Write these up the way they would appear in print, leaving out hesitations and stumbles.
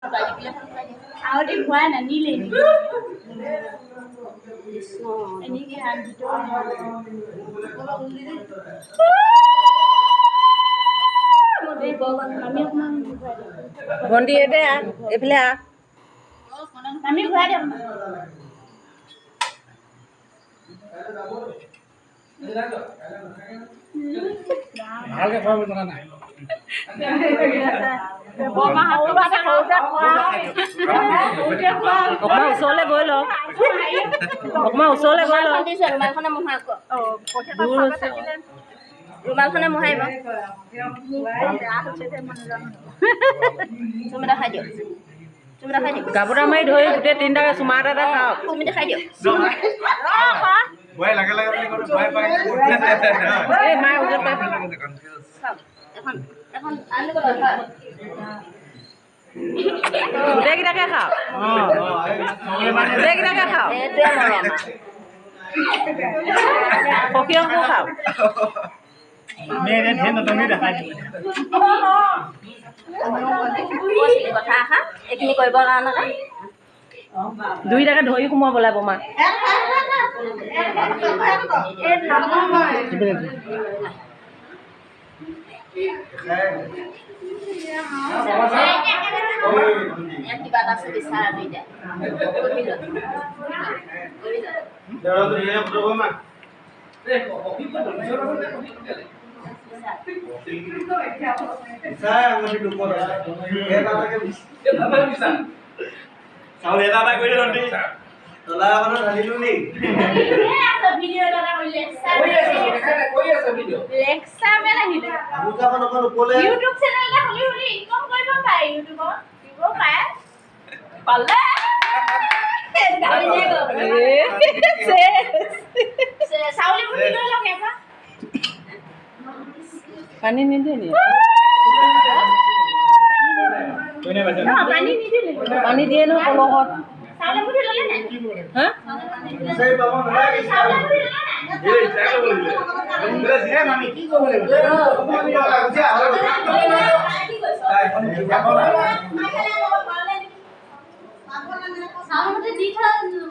আৰু দি খোৱাই নানিলে এনেকে হাত ভণ্টি এতে এইফালে আমি ঘূৰাই দিম ভালকে খোৱাব জনা নাই অকণমান ওচৰলৈ গৈ লওক অকণমান ওচৰলৈ গৈ লওক ৰুমালখনে মোহাৰিব তুমি এটা খাই দিয়ক গাবতা মাৰি ধৰি গোটেই তিনিটাকে চুমা এটা খাওক তুমি খাই দিয়ক ভয় লাগে লাগে বুলি কয় ভয় পাই এই মায়ে ওজত পাই এখন আনি গোটেইকেইটাকে খাওক গোটেইকেইটাকে খাওক এইটোৱে মৰম সখীয়কো খাওক মেয়ে ঢেৰ নতুন দেখাই দিলে কথা আহা এইখিনি কৰিবৰ কাৰণে দুইটাকে ধৰি সোমাব লাগিব মা কিবা এটা আছে বিচাৰা দুইটা চাউল এটা এটা কৰি দে তলা এখন ঢালিলো নি ভিডিও এটা লেকচাৰ মে নাহিলে বুকাখন অকন ওপৰলে ইউটিউব চেনেল এটা খুলি খুলি ইনকাম কৰিব পাৰে ইউটিউবত দিব পাৰে পালে চাউলি মুঠি লৈ লওক এবাৰ পানী নিদিয়ে নি পানী নিদিলে পানী দিয়ে ন কলহত চাউলি মুঠি ল'লে নাই হা বিচাৰি পাব নালাগে চাউলি মুঠি ল'লে নাই এই চাই ল'ব লাগিব এ মামি কি কৰিব লাগিব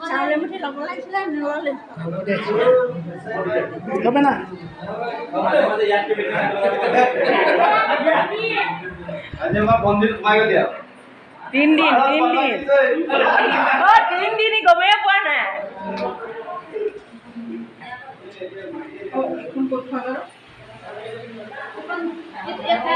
চাউলি মুঠি ল'ব লাগিছিলে নল'লে ল'বে না আজি মই বন্দিত সোমাই গ'লি আৰু 3 দিন গমেই পোৱা নাই এটা